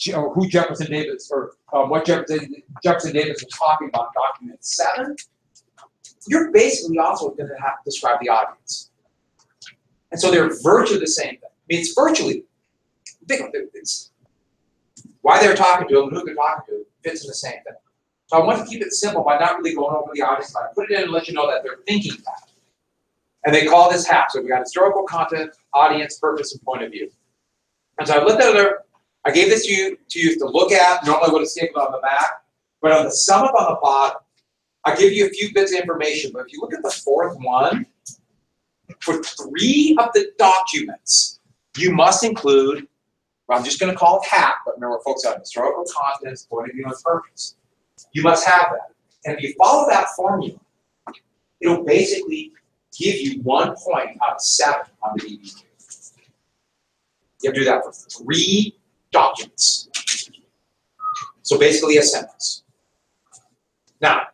who Jefferson Davis, or what Jefferson Davis was talking about in document 7, you're basically also going to have to describe the audience. And so they're virtually the same thing. I mean, it's virtually, it's why they're talking to them, who they're talking to, fits in the same thing. So I want to keep it simple by not really going over the audience, but I put it in and let you know that they're thinking that. And they call this HAP. So we got historical content, audience, purpose, and point of view. And so I looked at it, I gave this to you to look at. Normally I would have stapled on the back, but on the sum up on the bottom, I give you a few bits of information. But if you look at the 4th one, for 3 of the documents, you must include, well, I'm just going to call it HAP, but remember, we're focused on historical content, point of view, and purpose. You must have that. And if you follow that formula, it'll basically give you 1 point out of 7 on the DBQ. You have to do that for 3 documents. So basically a sentence. Now,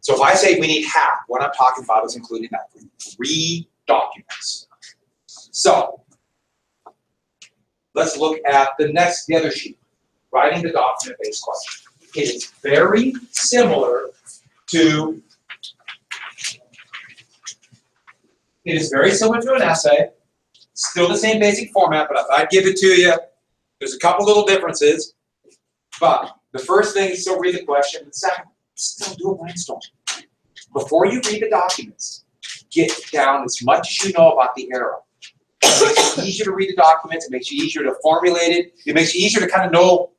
so if I say we need HAP, what I'm talking about is including that for 3 documents. So let's look at the other sheet, writing the document-based question. It is very similar to an essay. Still the same basic format, but if I give it to you, there's a couple little differences. But the first thing is still read the question. The second, still do a brainstorm. Before you read the documents, get down as much as you know about the era. It makes it easier to read the documents. It makes you easier to formulate it. It makes you easier to kind of know.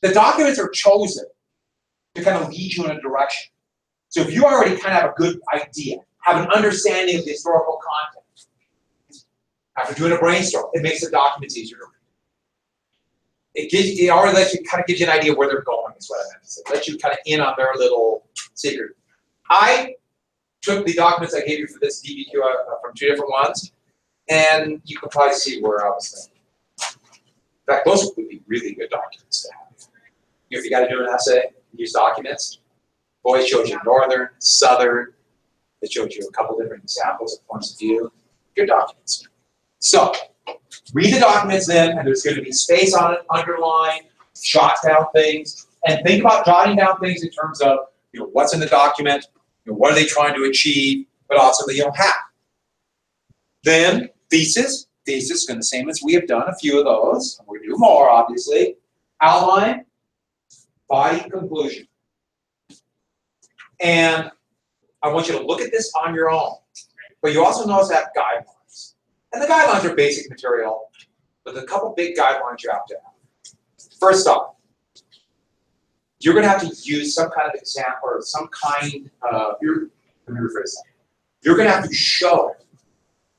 The documents are chosen to kind of lead you in a direction. So if you already kind of have a good idea, have an understanding of the historical content, after doing a brainstorm, it makes the documents easier to read. It already lets you, kind of gives you an idea where they're going, is what I meant to say. It lets you kind of in on their little secret. I took the documents I gave you for this DBQ from 2 different ones, and you can probably see where I was thinking. In fact, those would be really good documents to have. If you got to do an essay, use documents. Boy, it shows you northern, southern. It shows you a couple different examples of points of view. Good documents. So, read the documents then, and there's going to be space on it, underline, jot down things, and think about jotting down things in terms of, what's in the document, what are they trying to achieve, but also the HAP. Then thesis is going to the same as we have done a few of those. We're going to do more, obviously. Outline, body, conclusion. And I want you to look at this on your own, but you also notice that guidelines. And the guidelines are basic material, but there's a couple big guidelines you have to have. First off, you're going to have to use some kind of example or some kind of, let me rephrase that. You're going to have to show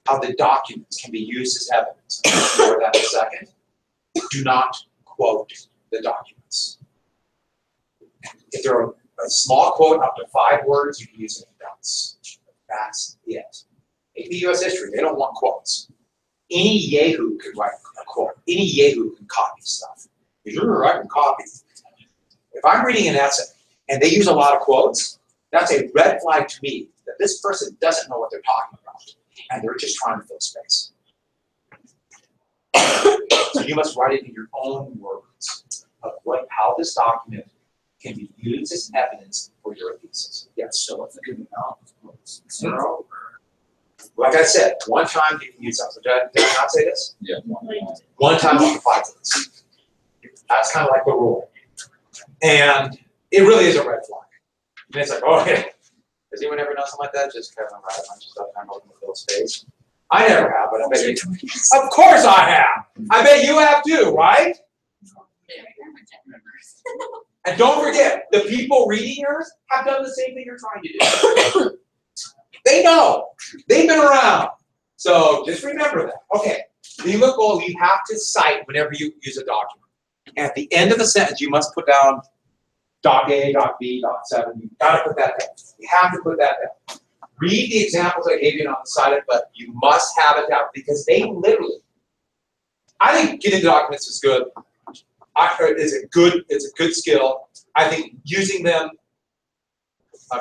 how the documents can be used as evidence. More that in a second. Do not quote the documents. If there are a small quote up to 5 words, you can use it in notes. That's it. AP US History, they don't want quotes. Any yahoo can write a quote. Any yahoo can copy stuff. If you're writing copy, if I'm reading an essay and they use a lot of quotes, that's a red flag to me that this person doesn't know what they're talking about and they're just trying to fill space. So you must write it in your own words of how this document can be used as evidence for your thesis. Yes. So if they're giving out quotes, like I said, one time you can use something. Did I not say this? Yeah. One time up to 5 words. That's kind of like the rule. And it really is a red flag. And it's like, oh yeah. Has anyone ever done something like that? Just kind of write a bunch of stuff and I'm hoping to fill space. I never have, but I bet you. Of course I have. I bet you have too, right? And don't forget, the people reading yours have done the same thing you're trying to do. They know. They've been around. So just remember that. Okay. Lima goal, you have to cite whenever you use a document. And at the end of the sentence, you must put down doc A, doc B, doc 7. You've got to put that down. You have to put that down. Read the examples I gave you on the side of it, but you must have it down because they literally, I think getting the documents is good. It's a good skill. I think using them,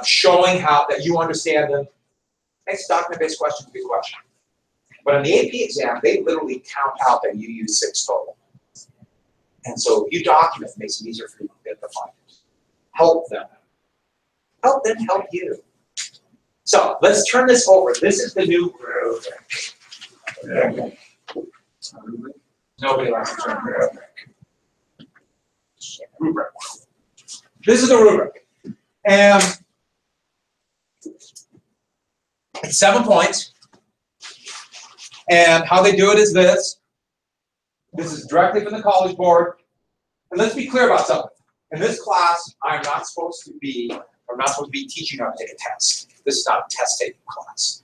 showing how that you understand them, makes document-based questions a good question. But on the AP exam, they literally count out that you use 6 total. And so you document, it makes it easier for you to identify it. Help them. Help them help you. So let's turn this over. This is the new rubric. Nobody likes to turn rubric. Rubric. This is the rubric. And it's 7 points. And how they do it is this. This is directly from the College Board. And let's be clear about something. In this class, I'm not supposed to be teaching you how to take a test. This is not a test-taking class.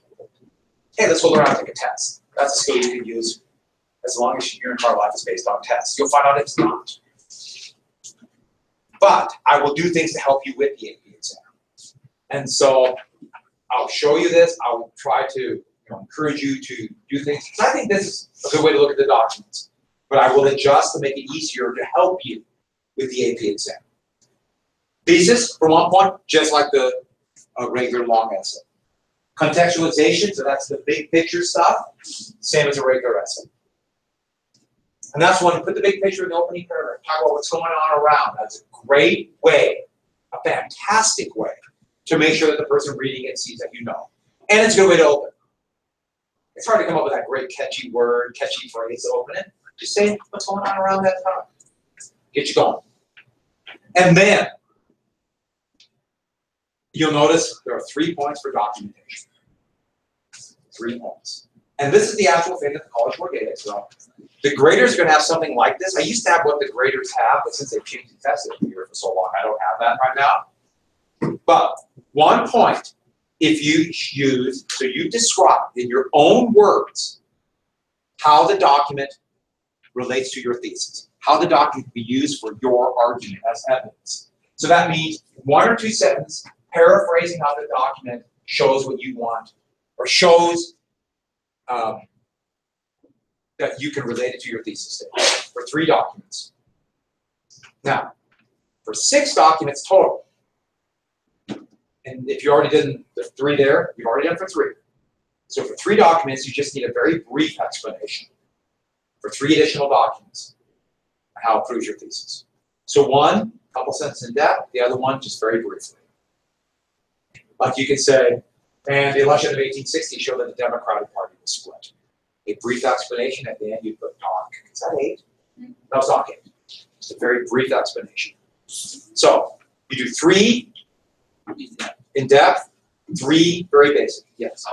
Hey, let's go learn how to take a test. That's a skill you can use as long as your entire life is based on tests. You'll find out it's not. But I will do things to help you with the AP exam. And so I'll show you this. I'll try to encourage you to do things. I think this is a good way to look at the documents. But I will adjust to make it easier to help you with the AP exam. Thesis, for 1 point, just like the regular long essay. Contextualization, so that's the big picture stuff, same as a regular essay. And that's when you put the big picture in the opening paragraph, talk about what's going on around. That's a great way, a fantastic way, to make sure that the person reading it sees that you know. And it's a good way to open. It's hard to come up with that great catchy word, catchy phrase to open it. Just say what's going on around that time. Get you going. And then, you'll notice there are 3 points for documentation. 3 points. And this is the actual thing that the College Board gave. So the graders are going to have something like this. I used to have what the graders have, but since they've changed the test here for so long, I don't have that right now. But 1 point, if you use, so you describe in your own words how the document relates to your thesis, how the document can be used for your argument as evidence. So that means 1 or 2 sentences paraphrasing how the document shows what you want, or shows that you can relate it to your thesis statement for 3 documents. Now, for 6 documents total, and if you already did the 3 there, you've already done for 3. So for 3 documents, you just need a very brief explanation for 3 additional documents on how it proves your thesis. So one, a couple sentences in depth, the other one just very briefly. Like you could say, and the election of 1860 showed that the Democratic Party was split. A brief explanation at the end, you put dark. Is that 8? No, it's not 8. Just a very brief explanation. So you do 3 in depth, 3 very basic. Yes.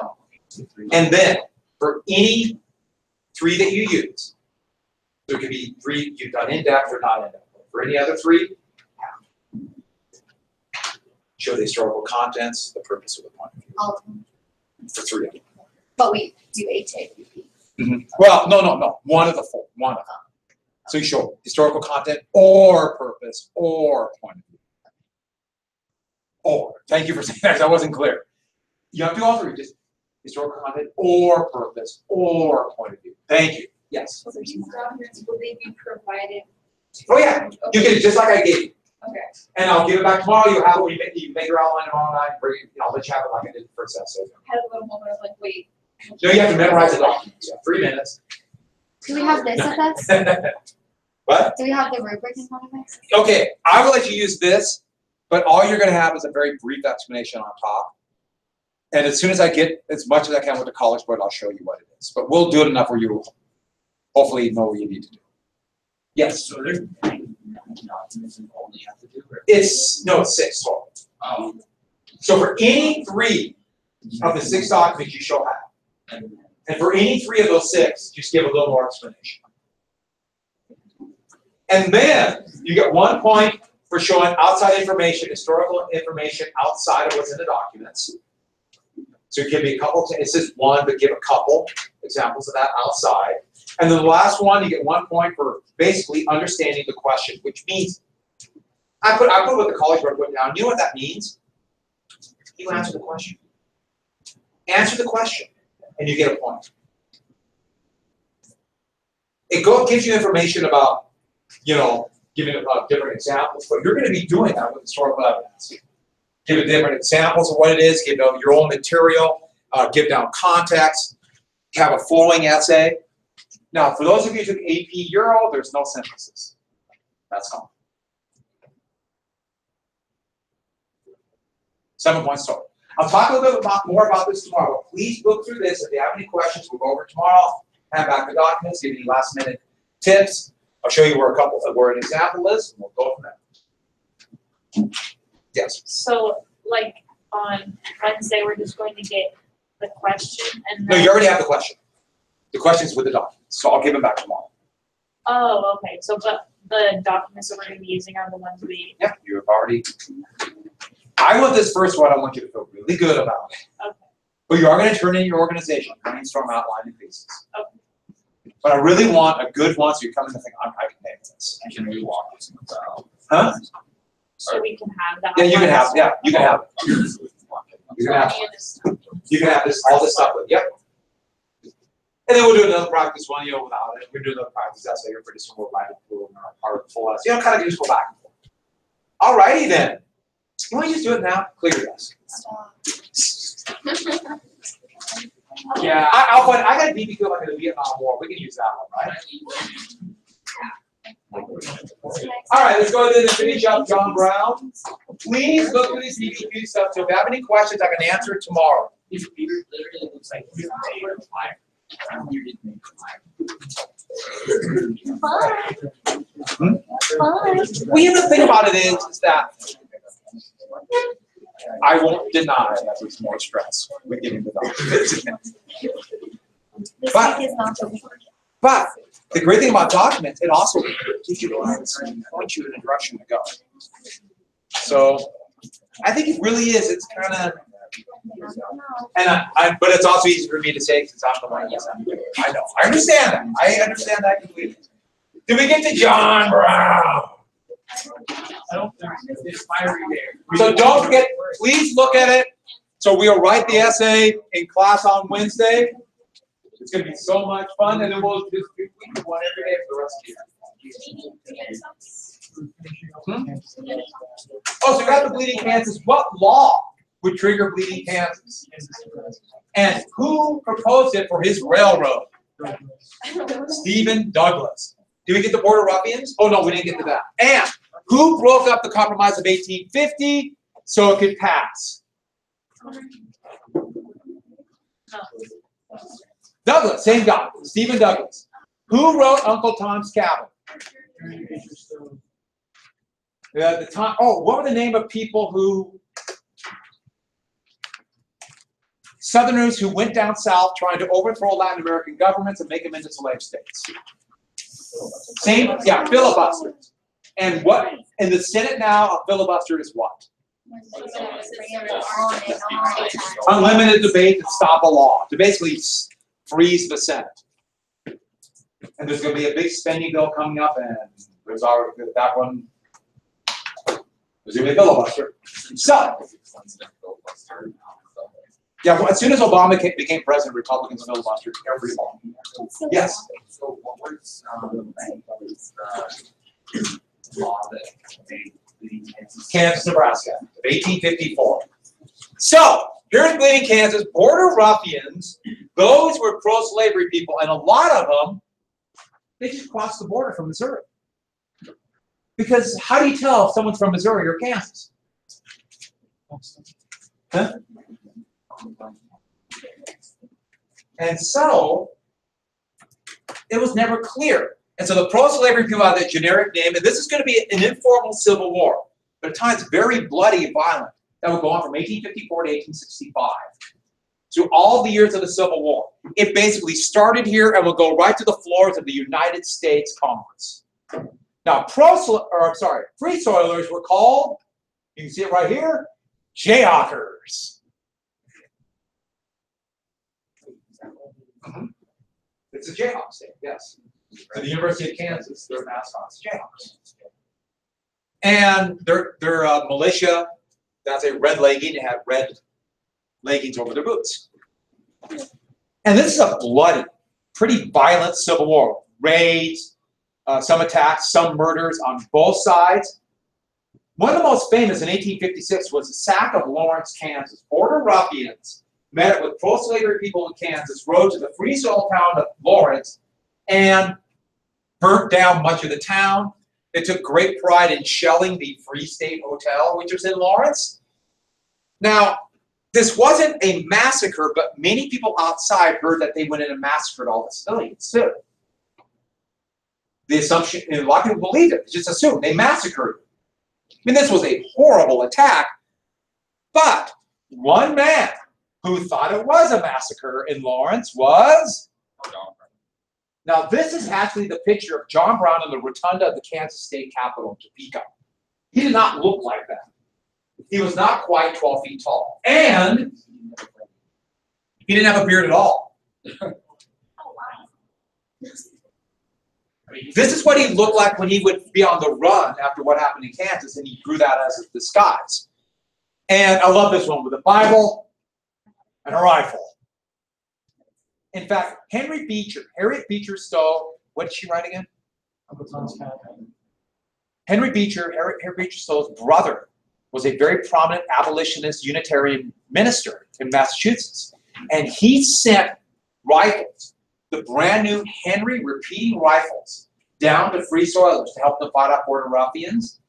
And then for any 3 that you use, so it could be 3 you've done in depth or not in depth. For any other 3, show the historical contents, the purpose of the point of view. All of them. For 3 of them. But we do HAPP. Well, no. 1 of the 4. 1 of them. So you show historical content or purpose or point of view. Or. Thank you for saying that. That wasn't clear. You have to do all 3. Just historical content or purpose or point of view. Thank you. Yes. So these documents, will they be provided? Oh yeah. You can just like I gave you. Okay. And I'll give it back tomorrow. You have it. You make your outline tomorrow night. Bring it. I'll let you have it like I did the first essay. I had a little moment of like, wait. No, you have to memorize the documents. Yeah, 3 minutes. Do we have this with us? What? Do we have the rubric in front of us? Okay, I will let you use this, but all you're going to have is a very brief explanation on top. And as soon as I get as much as I can with the College Board, I'll show you what it is. But we'll do it enough where you will hopefully know what you need to do. Yes. So there's 9 documents you only have to do? Or? It's 6 total. So for any 3 of the 6 documents, you show how. And for any 3 of those 6, just give a little more explanation. And then you get 1 point for showing outside information, historical information outside of what's in the documents. So give me a couple, it says 1, but give a couple examples of that outside. And then the last one, you get 1 point for basically understanding the question, which means, I put what the College Board put down. You know what that means? You answer the question. Answer the question, and you get a point. It gives you information about, giving different examples, but you're going to be doing that with historical evidence. Give it different examples of what it is, give your own material, give down context, have a flowing essay. Now, for those of you who took AP Euro, there's no synthesis. That's gone. 7-point story. I'll talk a little bit more about this tomorrow. Please look through this. If you have any questions, we'll go over tomorrow. Hand back the documents, give you last minute tips. I'll show you where an example is, and we'll go from there. Yes. So, like, on Wednesday, we're just going to get the question and No, then. you already have the question. The question's with the documents, so I'll give them back tomorrow. Oh, okay, so, but the documents that we're gonna be using are the ones we, Yep, you have already. I want this first one, I want you to feel really good about it. okay, But you are going to turn in your organization, brainstorm, outline, and pieces. okay. But I really want a good one, so you're coming to think, I can make this. Can we walk this out? Huh? So we can have that. Yeah, you can have, yeah, you can have, you So can have, any of this- you can have this, all this stuff with, yep. And then we'll do another practice one, without it. We'll do another practice essay here pretty soon. We'll write it through and part of the full essay. Kind of just go back and forth. Alrighty then. You want to just do it now? Clear your desk. Stop. Yeah, I got a BB gun like in the Vietnam War. We can use that one, right? Alright, let's go ahead and finish up John Brown. Please look through this BBQ stuff. So if you have any questions, I can answer it tomorrow. If Peter literally looks like he's made of fire. You didn't make Fun. Fun. Well, the thing about it is that I won't deny that there's more stress with getting the documents. This But- week is not the week. But the great thing about documents, it also gives you points you in a direction to go. So I think it really is. It's kind of, and but it's also easy for me to say since I'm the one who's I know. I understand that. I understand that completely. Did we get to John Brown? I don't think it's fiery there. So don't forget, please look at it. So we'll write the essay in class on Wednesday. It's going to be so much fun, and then we'll just do one every day for the rest of the year. Oh, so we got the bleeding Kansas. What law would trigger bleeding Kansas? And who proposed it for his railroad? Stephen Douglas. Did we get the Border Ruffians? Oh no, we didn't get to that. And who broke up the Compromise of 1850 so it could pass? Douglas, same guy, Stephen Douglas. Who wrote Uncle Tom's Cabin? The time. Oh, what were the name of people who? Southerners who went down south trying to overthrow Latin American governments and make them into slave states. Same, yeah, filibusters. And what in the Senate now, a filibuster is what? Unlimited debate to stop a law, to basically freeze the Senate. And there's going to be a big spending bill coming up, and there's already that one. There's going to be a filibuster. So, yeah, well, as soon as Obama became president, Republicans filibustered every law. Yes. So what was the law that made bleeding Kansas? Kansas, Nebraska, of 1854. So, here's bleeding Kansas, border ruffians. Those were pro-slavery people, and a lot of them, they just crossed the border from Missouri. Because how do you tell if someone's from Missouri or Kansas? Huh? And so, it was never clear. And so the pro-slavery people had that generic name, and this is going to be an informal civil war, but at times very bloody and violent, that would go on from 1854 to 1865. Through all the years of the Civil War. It basically started here and will go right to the floors of the United States Congress. Now, free soilers were called, you can see it right here, Jayhawkers. It's a Jayhawk state, yes. For the University of Kansas, their mascot is Jayhawks. And their militia, that's a red legging, they have red leggings over their boots. And this is a bloody, pretty violent civil war. Raids, some attacks, some murders on both sides. One of the most famous in 1856 was the sack of Lawrence, Kansas. Border ruffians met with pro-slavery people in Kansas, rode to the free soil town of Lawrence, and burnt down much of the town. They took great pride in shelling the Free State Hotel, which was in Lawrence. Now, this wasn't a massacre, but many people outside heard that they went in and massacred all the civilians too. The assumption, and a lot of people believed it, just assumed they massacred. I mean, this was a horrible attack, but one man who thought it was a massacre in Lawrence was John Brown. Now, this is actually the picture of John Brown in the rotunda of the Kansas State Capitol in Topeka. He did not look like that. He was not quite 12 feet tall. And he didn't have a beard at all. This is what he looked like when he would be on the run after what happened in Kansas, and he grew that as a disguise. And I love this one with a Bible and a rifle. In fact, Harriet Beecher Stowe, what did she write again? Harriet Beecher Stowe's brother was a very prominent abolitionist Unitarian minister in Massachusetts. And he sent rifles, the brand new Henry repeating rifles, down to Free Soilers to help them fight off Border Ruffians.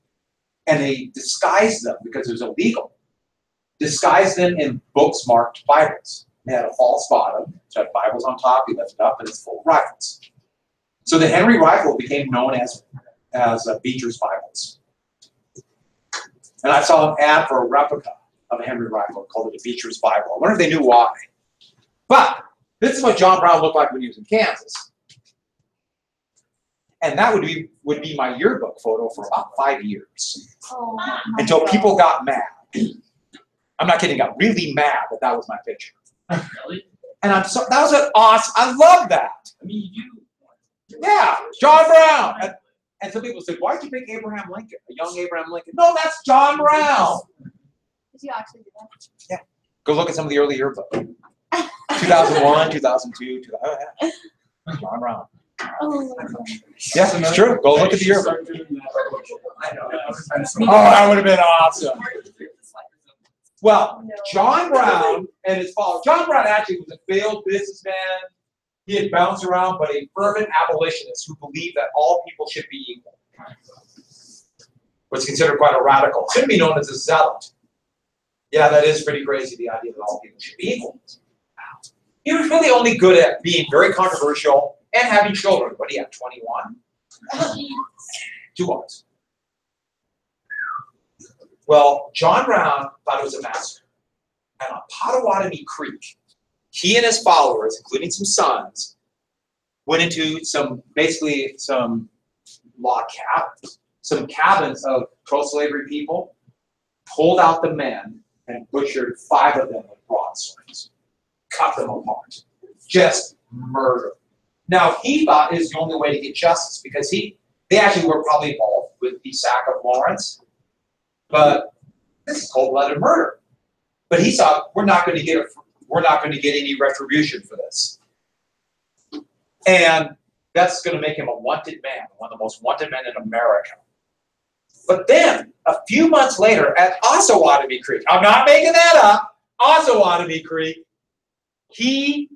And they disguised them, because it was illegal, disguised them in books marked Bibles. They had a false bottom, so had Bibles on top, you lift it up, and it's full of rifles. So the Henry rifle became known as Beecher's Bibles. And I saw them ad for a replica of a Henry rifle called it a Beecher's Bible. I wonder if they knew why. But this is what John Brown looked like when he was in Kansas. And that would be my yearbook photo for about 5 years. Oh, Until people got mad. I'm not kidding, got really mad that was my picture. Really? And that was an awesome, I love that. I mean, you. Yeah, John Brown. And some people said, why'd you pick Abraham Lincoln, a young Abraham Lincoln? No, that's John Brown. Did you actually do that? Yeah, go look at some of the early yearbook. 2001, 2002, 2000, John Brown. Oh, my God. Yeah, it's true. Go look at the yearbook. I know. Oh, that would have been awesome. Well, John Brown and his father. John Brown actually was a failed businessman. He had bounced around, but a fervent abolitionist who believed that all people should be equal. Was considered quite a radical. Should be known as a zealot. Yeah, that is pretty crazy, the idea that all people should be equal. He was really only good at being very controversial and having children. What do you have, 21? 2 boys. Well, John Brown thought it was a massacre. And on Potawatomi Creek, he and his followers, including some sons, went into some log cabins, some cabins of pro-slavery people, pulled out the men, and butchered 5 of them with broadswords. Cut them apart. Just murder. Now, he thought it was the only way to get justice, because they actually were probably involved with the sack of Lawrence. But this is cold-blooded murder. But he thought, we're not going to get any retribution for this. And that's going to make him a wanted man, one of the most wanted men in America. But then, a few months later, at Osawatomie Creek, I'm not making that up, Osawatomie Creek, he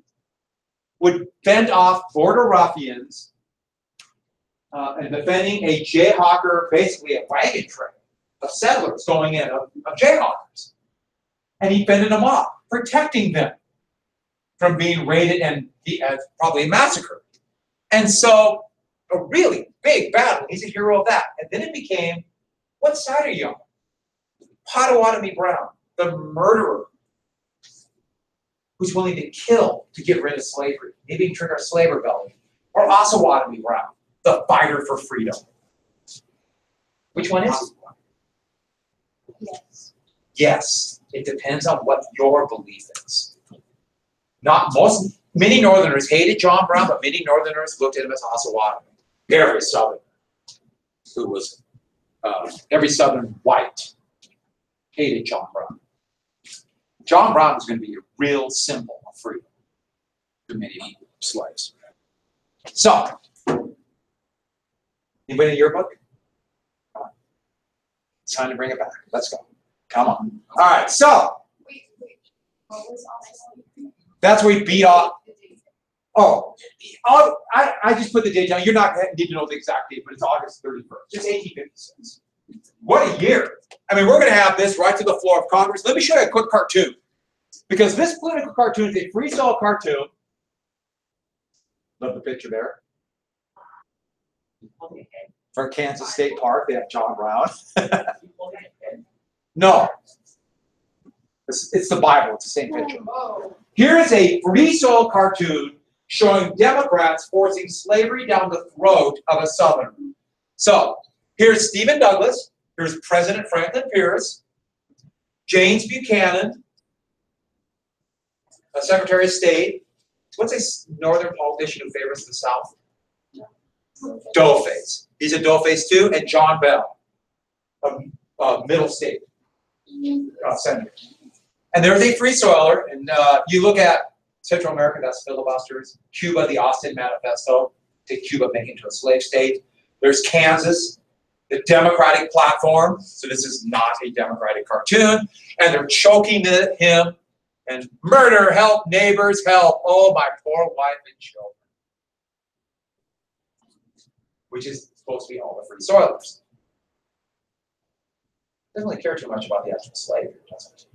would fend off border ruffians and defending a jayhawker, basically a wagon train of settlers going in, of jayhawkers. And he fended them off, protecting them from being raided and probably massacred. And so, a really big battle, he's a hero of that. And then it became, what side are you on? Potawatomi Brown, the murderer, who's willing to kill to get rid of slavery, maybe even trigger a slave rebellion. Or Osawatomie Brown, the fighter for freedom. Which one is it? Yes. Yes, it depends on what your belief is. Many Northerners hated John Brown, but many Northerners looked at him as Osawatomie. Every Southerner who was, every Southern white hated John Brown. John Brown was going to be a real symbol of freedom to many people, slaves. So, anybody in your book? Come on. It's time to bring it back. Let's go. Come on. All right, so Wait. What was on that's where we beat off. Oh, I just put the date down. You're not need to know the exact date, but it's August 31st. It's 1856. What a year. I mean, we're going to have this right to the floor of Congress. Let me show you a quick cartoon. Because this political cartoon is a freestyle cartoon. Love the picture there. For Kansas State Park, they have John Brown. No. It's the Bible. It's the same picture. Here is a freestyle cartoon showing Democrats forcing slavery down the throat of a Southerner. So, here's Stephen Douglas. Here's President Franklin Pierce. James Buchanan, Secretary of State. What's a northern politician who favors the South? Doughface. He's a Doughface too. And John Bell, a middle state senator. And there's a free soiler. And you look at Central America, that's filibusters. Cuba, the Austin Manifesto, take Cuba, make it into a slave state. There's Kansas, the Democratic platform. So this is not a Democratic cartoon. And they're choking him. And murder, help, neighbors, help. Oh, my poor wife and children. Which is supposed to be all the free soilers. Doesn't really care too much about the actual slavery, does it?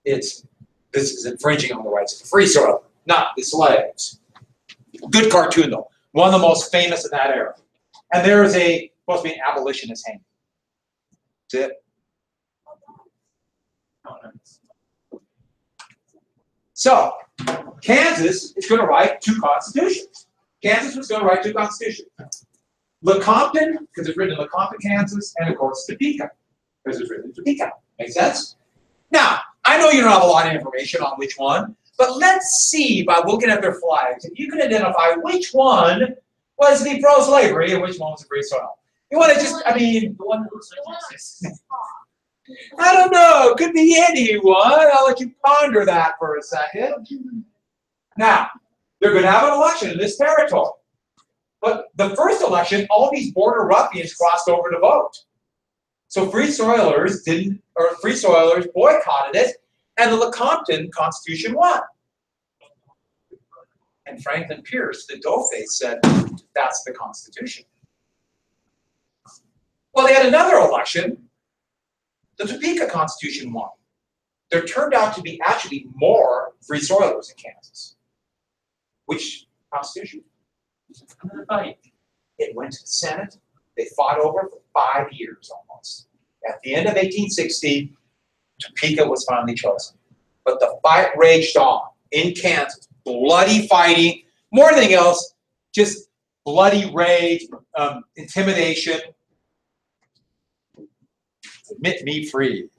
This is infringing on the rights of the free soiler, not the slaves. Good cartoon, though. One of the most famous in that era. And there is supposed to be an abolitionist hanging. That's it. So, Kansas is going to write 2 constitutions. Kansas was going to write 2 constitutions. Lecompton, because it's written in Lecompton, Kansas, and of course Topeka, because it's written in Topeka. Make sense? Now, I know you don't have a lot of information on which one, but let's see by looking at their flags if you can identify which one was the pro-slavery and which one was the free soil. You want to just, I mean, The one that looks like Texas. I don't know. Could be anyone. I'll let you ponder that for a second. Now, they're going to have an election in this territory. But the first election, all these border ruffians crossed over to vote. So free soilers boycotted it, and the Lecompton Constitution won. And Franklin Pierce, the doughface, said, that's the Constitution. Well, they had another election. The Topeka Constitution won. There turned out to be actually more free soilers in Kansas. Which Constitution? It went to the Senate. They fought over it for 5 years almost. At the end of 1860, Topeka was finally chosen. But the fight raged on in Kansas. Bloody fighting. More than anything else, just bloody rage, intimidation. Admit me free.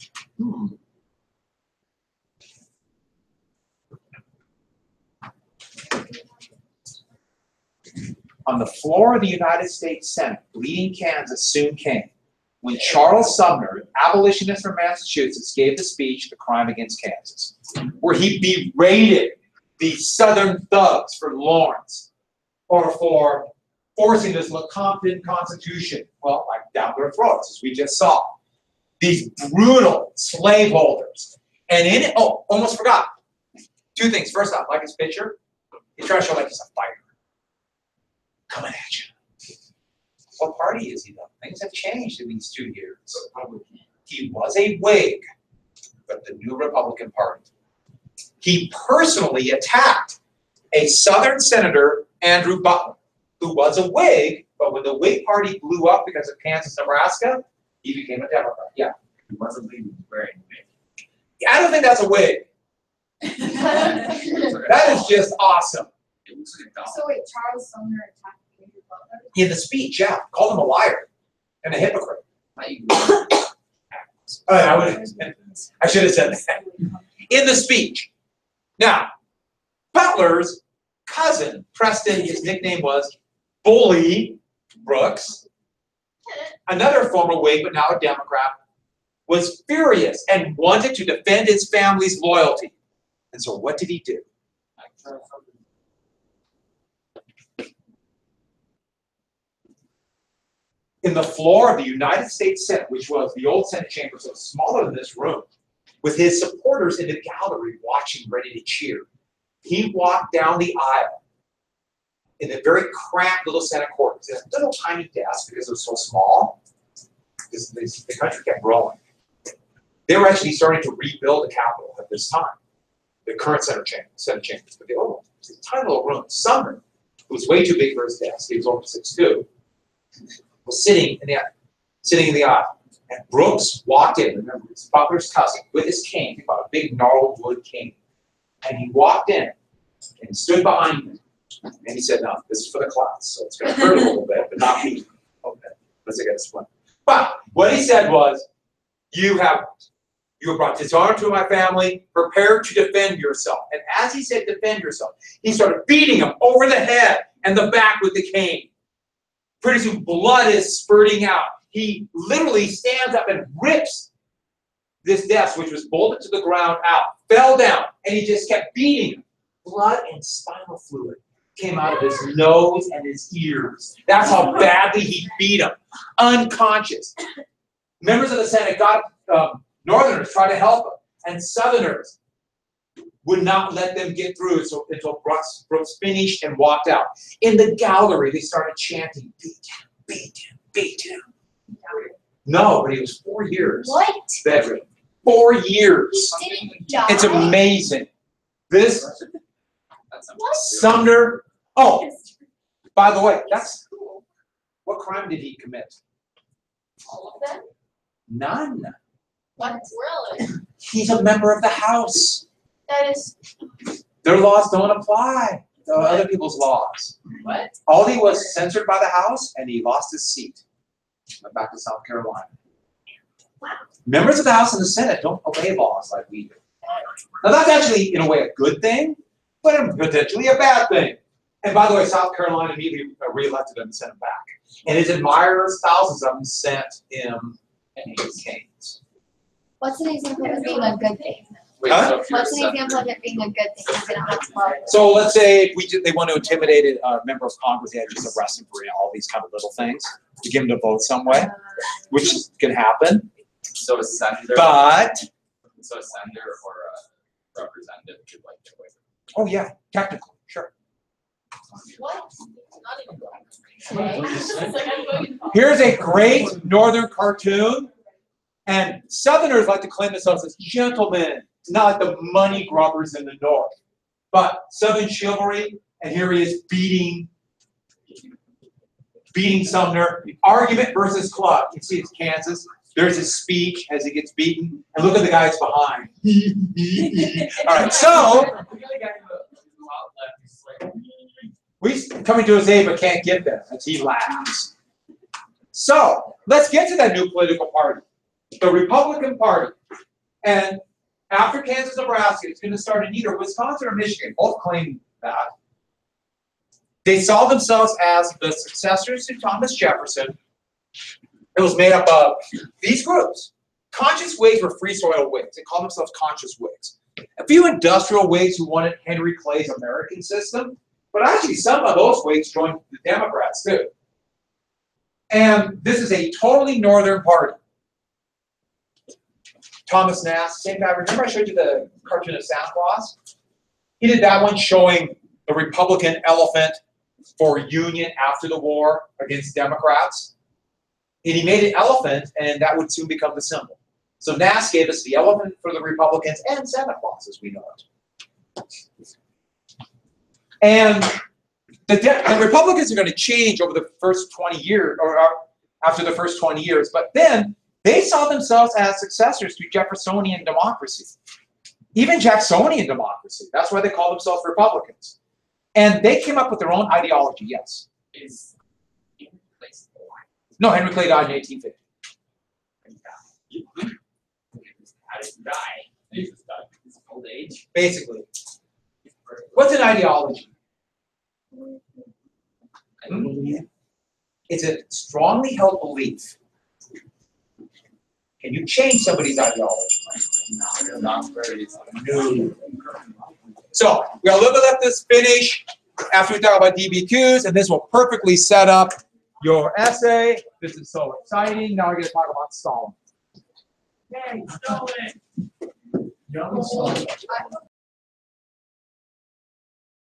On the floor of the United States Senate, bleeding Kansas soon came when Charles Sumner, abolitionist from Massachusetts, gave the speech, The Crime Against Kansas, where he berated the Southern thugs for Lawrence or for forcing this Lecompton Constitution, well, like down their throats, as we just saw. These brutal slaveholders. And in it, oh, almost forgot. 2 things. First off, like his picture, he's trying to show like he's a fighter. Coming at you. What party is he though? Things have changed in these 2 years. He was a Whig, but the new Republican Party. He personally attacked a Southern Senator, Andrew Butler, who was a Whig, but when the Whig Party blew up because of Kansas, Nebraska, he became a Democrat. Yeah. He wasn't leaving wearing big. I don't think that's a Whig. That is just awesome. It looks like a dog. So wait, Charles Sumner attacked Andrew Butler? In the speech, yeah. Called him a liar and a hypocrite. I should have said that. In the speech. Now, Butler's cousin, Preston, his nickname was Bully Brooks, another former Whig, but now a Democrat, was furious and wanted to defend his family's loyalty. And so what did he do? In the floor of the United States Senate, which was the old Senate chamber, so smaller than this room, with his supporters in the gallery watching, ready to cheer, He walked down the aisle in a very cramped little Senate court. It was a little tiny desk because it was so small. Because the country kept growing. They were actually starting to rebuild the Capitol at this time, the current Senate chambers. But it was a tiny little room. Sumner, who was way too big for his desk, he was over 6'2", was sitting in the aisle. And Brooks walked in, remember, his Butler's cousin, with his cane, he bought a big gnarled wood cane. And he walked in and stood behind him. And he said, no, this is for the class, so it's going to hurt a little bit, but not me. Okay, let's get this one. But what he said was, you have brought dishonor to my family, prepare to defend yourself. And as he said, defend yourself, he started beating him over the head and the back with the cane. Pretty soon, blood is spurting out. He literally stands up and rips this desk, which was bolted to the ground, out, fell down, and he just kept beating him. Blood and spinal fluid came out of his nose and his ears. That's how badly he beat him. Unconscious. Members of the Senate Northerners tried to help him, and Southerners would not let them get through until Brooks finished and walked out. In the gallery, they started chanting, beat him, beat him, beat him. No, but he was 4 years. What? Bedridden. 4 years. He didn't die. It's amazing. This What? Sumner. Oh, by the way, what crime did he commit? All of them? None. What? Really? He's a member of the House. That is, Their laws don't apply to other people's laws. what? All he was censored by the House, and he lost his seat. Went back to South Carolina. Wow. Members of the House and the Senate don't obey laws like we do. Now that's actually, in a way, a good thing, but potentially a bad thing. And by the way, South Carolina immediately re-elected him and sent him back. And his admirers, thousands of them, sent him canes. What's an example of it being a good thing? Huh? What's an example of it being a good thing? Because they don't have to follow it. So let's say if they want to intimidate a member of Congress, they had to just arrest him for all these kind of little things to get him to vote some way, which can happen. So a senator. But So a senator or a representative could like get away with it. oh yeah, technically, sure. What? Not even today. It's like I'm going. Here's a great northern cartoon, and Southerners like to claim themselves as gentlemen, not like the money grubbers in the North. But Southern chivalry, and here he is beating Sumner. Argument versus club. You see it's Kansas. There's his speech as he gets beaten, and look at the guys behind. All right, so we coming to his aid but can't get there as he laughs. So let's get to that new political party, the Republican Party. And after Kansas, Nebraska, it's going to start in either Wisconsin or Michigan. Both claim that. They saw themselves as the successors to Thomas Jefferson. It was made up of these groups. Conscious Whigs were free soil Whigs. They called themselves conscious Whigs. A few industrial Whigs who wanted Henry Clay's American system, but actually some of those Whigs joined the Democrats too. And this is a totally northern party. Thomas Nast, same guy. Remember I showed you the cartoon of Santa Claus? He did that one showing the Republican elephant for Union after the war against Democrats. And he made an elephant, and that would soon become the symbol. So Nast gave us the elephant for the Republicans and Santa Claus as we know it. And the Republicans are going to change over the first 20 years, or after the first 20 years, but then they saw themselves as successors to Jeffersonian democracy. Even Jacksonian democracy. That's why they call themselves Republicans. And they came up with their own ideology, yes. Is in place for No, Henry Clay died in 1850. how did he die? He just died because of old age. Basically. What's an ideology? It's a strongly held belief. Can you change somebody's ideology? Not very easily. No. So, we're going to let this finish after we talk about DBQs, and this will perfectly set up your essay. This is so exciting. Now we're going to talk about Stalin. Hey, Stalin! I-